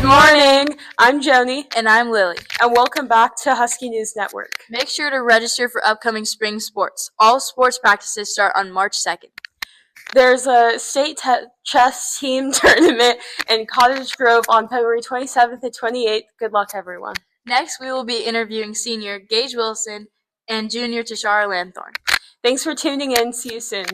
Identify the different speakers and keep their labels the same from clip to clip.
Speaker 1: morning. I'm Joni.
Speaker 2: And I'm Lily.
Speaker 1: And welcome back to Husky News Network.
Speaker 2: Make sure to register for upcoming spring sports. All sports practices start on March 2nd.
Speaker 1: There's a state chess team tournament in Cottage Grove on February 27th and 28th. Good luck, everyone.
Speaker 2: Next, we will be interviewing senior Gage Wilson and junior Tashara Lanthorn.
Speaker 1: Thanks for tuning in. See you soon.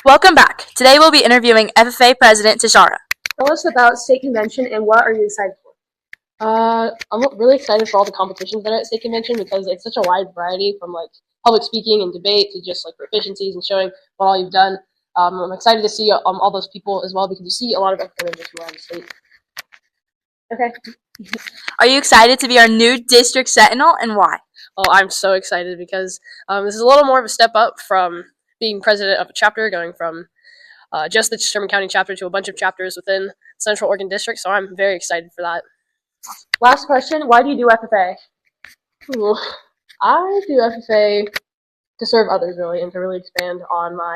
Speaker 2: Welcome back. Today we'll be interviewing FFA President Tashara.
Speaker 1: Tell us about state convention and what are you excited for?
Speaker 3: I'm really excited for all the competitions that are at state convention because it's such a wide variety from like public speaking and debate to just like proficiencies and showing what all you've done. I'm excited to see all those people as well because you see a lot of FFA members from around the state.
Speaker 1: Okay.
Speaker 2: Are you excited to be our new district sentinel and why?
Speaker 3: Oh, I'm so excited because this is a little more of a step up from being president of a chapter, going from just the Sherman County chapter to a bunch of chapters within Central Oregon District, so I'm very excited for that.
Speaker 1: Last question, why do you do FFA?
Speaker 3: Ooh, I do FFA to serve others, really, and to really expand on my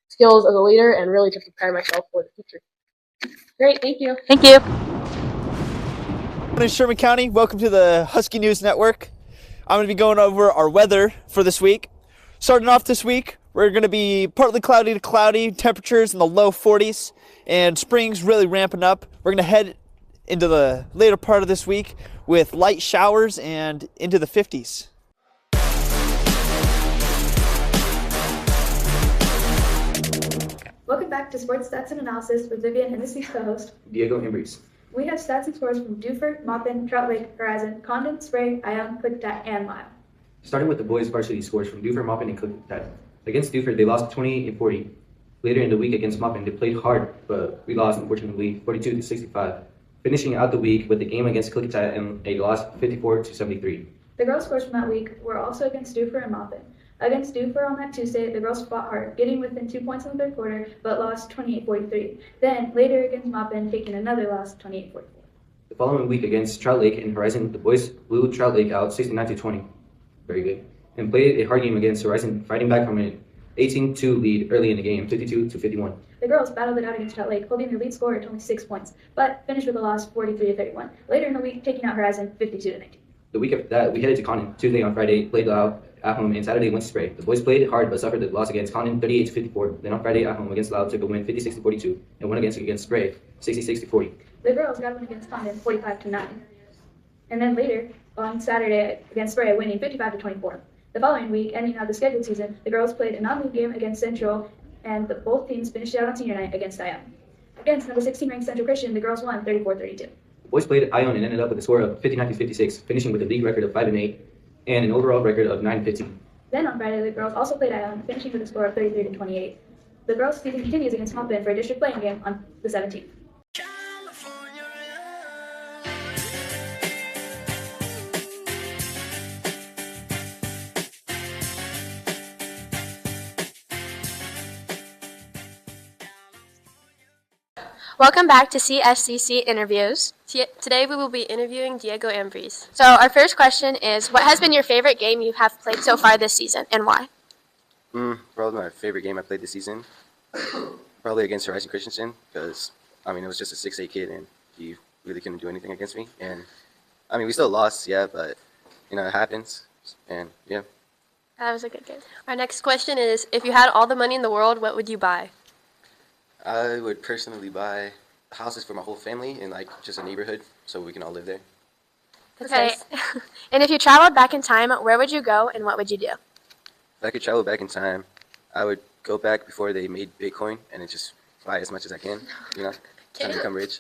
Speaker 3: skills as a leader and really to prepare myself for the future.
Speaker 1: Great, thank you.
Speaker 2: Thank you.
Speaker 4: My name is Sherman County. Welcome to the Husky News Network. I'm going to be going over our weather for this week. Starting off this week, we're going to be partly cloudy to cloudy, temperatures in the low 40s, and spring's really ramping up. We're going to head into the later part of this week with light showers and into the 50s.
Speaker 5: Welcome back to Sports Stats and Analysis with Vivian and this week's co-host,
Speaker 6: Diego Embreeze.
Speaker 5: We have stats and scores from Duford, Maupin, Trout Lake, Horizon, Condon, Spray, Ione, Klickitat, and Mile.
Speaker 6: Starting with the boys' varsity scores from Duford, Maupin, and Klickitat. Against Duford, they lost 28-40. Later in the week against Maupin, they played hard, but we lost, unfortunately, 42-65. Finishing out the week with the game against Klickitat and a loss 54-73.
Speaker 5: The girls' scores from that week were also against Duford and Maupin. Against Duford on that Tuesday, the girls fought hard, getting within 2 points in the third quarter, but lost 28-43. Then, later against Maupin, taking another loss, 28-44.
Speaker 6: The following week against Trout Lake and Horizon, the boys blew Trout Lake out 69-20. Very good. And played a hard game against Horizon, fighting back from an 18-2 lead early in the game, 52-51.
Speaker 5: The girls battled it out against Trout Lake, holding their lead score at only 6 points, but finished with a loss 43-31. Later in the week, taking out Horizon 52-19.
Speaker 6: The week after that, we headed to Condon. Tuesday on Friday, played Loud at home, and Saturday went to Spray. The boys played hard but suffered the loss against Condon 38-54. Then on Friday at home against Loud, took a win 56-42, and won against Spray 66-40.
Speaker 5: The girls got a win against Condon 45-9. And then later, on Saturday against Spray, winning 55-24. The following week, ending out the scheduled season, the girls played a non-league game against Central, and both teams finished out on senior night against Ione. Against number 16 ranked Central Christian, the girls won 34-32.
Speaker 6: The boys played Ione and ended up with a score of 59-56, finishing with a league record of 5-8 and an overall record of 9-15.
Speaker 5: Then on Friday, the girls also played Ione, finishing with a score of 33-28. The girls' season continues against Maupin for a district playing game on the 17th.
Speaker 7: Welcome back to CSCC Interviews.
Speaker 8: Today we will be interviewing Diego Embreeze.
Speaker 7: So our first question is, what has been your favorite game you have played so far this season, and why?
Speaker 9: Probably my favorite game I played this season. Probably against Horizon Christensen, because, it was just a 6'8" kid, and he really couldn't do anything against me. And, we still lost, yeah, but, it happens, and, yeah.
Speaker 7: That was a good game.
Speaker 8: Our next question is, if you had all the money in the world, what would you buy?
Speaker 9: I would personally buy houses for my whole family in, just a neighborhood, so we can all live there.
Speaker 7: Okay. And if you traveled back in time, where would you go, and what would you do?
Speaker 9: If I could travel back in time, I would go back before they made Bitcoin and just buy as much as I can, trying to become rich.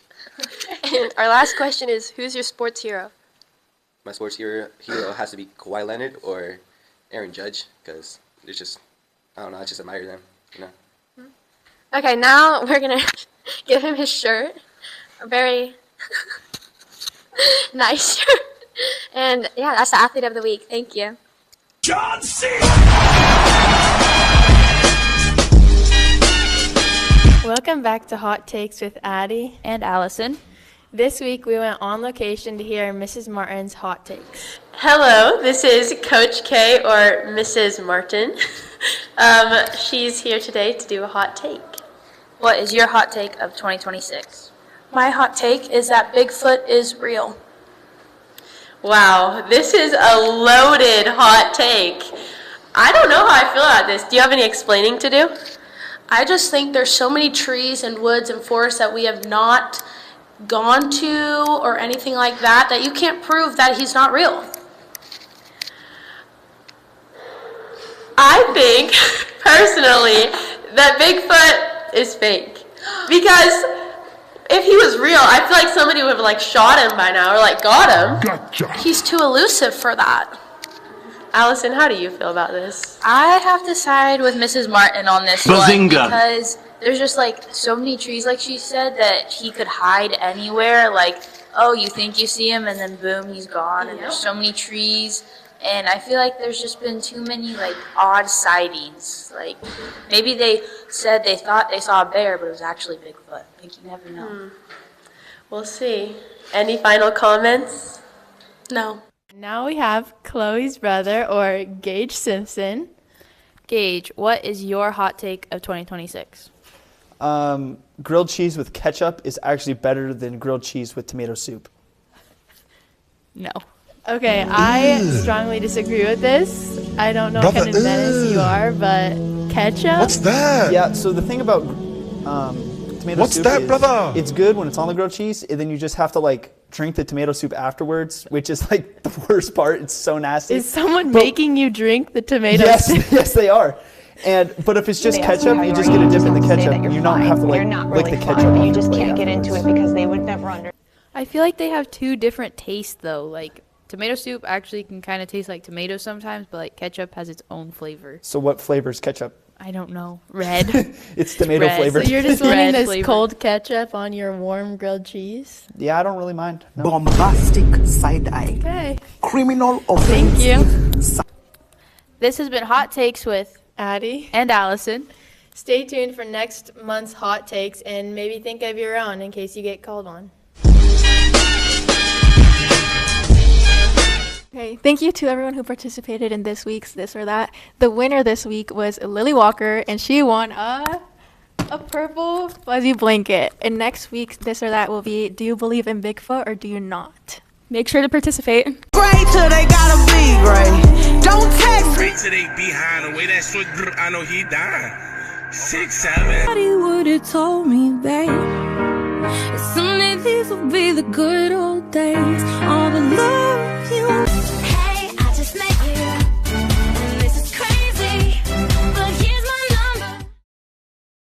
Speaker 8: And our last question is, who's your sports hero?
Speaker 9: My sports hero has to be Kawhi Leonard or Aaron Judge, because it's just, I just admire them,
Speaker 7: Okay, now we're going to give him his shirt. A very nice shirt. And, yeah, that's the Athlete of the Week. Thank you.
Speaker 10: John C.
Speaker 11: Welcome back to Hot Takes with Addie
Speaker 12: and Allison.
Speaker 11: This week we went on location to hear Mrs. Martin's hot takes.
Speaker 8: Hello, this is Coach K or Mrs. Martin. She's here today to do a hot take.
Speaker 2: What is your hot take of 2026?
Speaker 1: My hot take is that Bigfoot is real.
Speaker 8: Wow, this is a loaded hot take. I don't know how I feel about this. Do you have any explaining to do?
Speaker 1: I just think there's so many trees and woods and forests that we have not gone to or anything like that that you can't prove that he's not real.
Speaker 8: I think, personally, that Bigfoot is fake. Because if he was real, I feel like somebody would have shot him by now or got him.
Speaker 10: Gotcha.
Speaker 1: He's too elusive for that.
Speaker 8: Allison, how do you feel about this?
Speaker 2: I have to side with Mrs. Martin on this one
Speaker 10: Bazinga.
Speaker 2: because there's just so many trees, like she said, that he could hide anywhere. Oh, you think you see him and then boom, he's gone. And there's so many trees. And I feel like there's just been too many odd sightings. Maybe they said they thought they saw a bear, but it was actually Bigfoot. You never know.
Speaker 8: We'll see. Any final comments?
Speaker 1: No.
Speaker 11: Now we have Chloe's brother, or Gage Simpson. Gage, what is your hot take of 2026?
Speaker 4: Grilled cheese with ketchup is actually better than grilled cheese with tomato soup.
Speaker 11: No. Okay, I strongly disagree with this. I don't know what kind of menace you are, but ketchup?
Speaker 10: What's that?
Speaker 4: Yeah, so the thing about tomato
Speaker 10: What's
Speaker 4: soup
Speaker 10: that,
Speaker 4: is
Speaker 10: brother?
Speaker 4: it's good when it's on the grilled cheese, and then you just have to drink the tomato soup afterwards, which is the worst part. It's so nasty.
Speaker 11: Is someone making you drink the tomato soup?
Speaker 4: Yes, yes, they are. But if it's just ketchup, you just get a dip in the ketchup, and you don't have to lick the ketchup.
Speaker 12: But you just can't get into it because they would never understand.
Speaker 11: I feel like they have two different tastes, though. Tomato soup actually can kind of taste like tomato sometimes, but ketchup has its own flavor.
Speaker 4: So what flavor is ketchup?
Speaker 11: I don't know. Red.
Speaker 4: It's tomato flavored.
Speaker 11: So you're just wanting this cold ketchup on your warm grilled cheese?
Speaker 4: Yeah, I don't really mind. No.
Speaker 12: Bombastic side eye.
Speaker 11: Okay.
Speaker 12: Criminal
Speaker 11: Thank
Speaker 12: offense.
Speaker 11: you. This has been Hot Takes with Addie and Allison. Stay tuned for next month's Hot Takes and maybe think of your own in case you get called on.
Speaker 13: Okay, thank you to everyone who participated in this week's This or That. The winner this week was Lily Walker, and she won a purple fuzzy blanket. And next week's This or That will be, do you believe in Bigfoot or do you not?
Speaker 1: Make sure to participate.
Speaker 12: Great till they gotta be great. Don't text.
Speaker 10: Great till they behind the way that switch. I know he dying. 6'7".
Speaker 14: Nobody would have told me, babe. Someday these will be the good old days. All the love you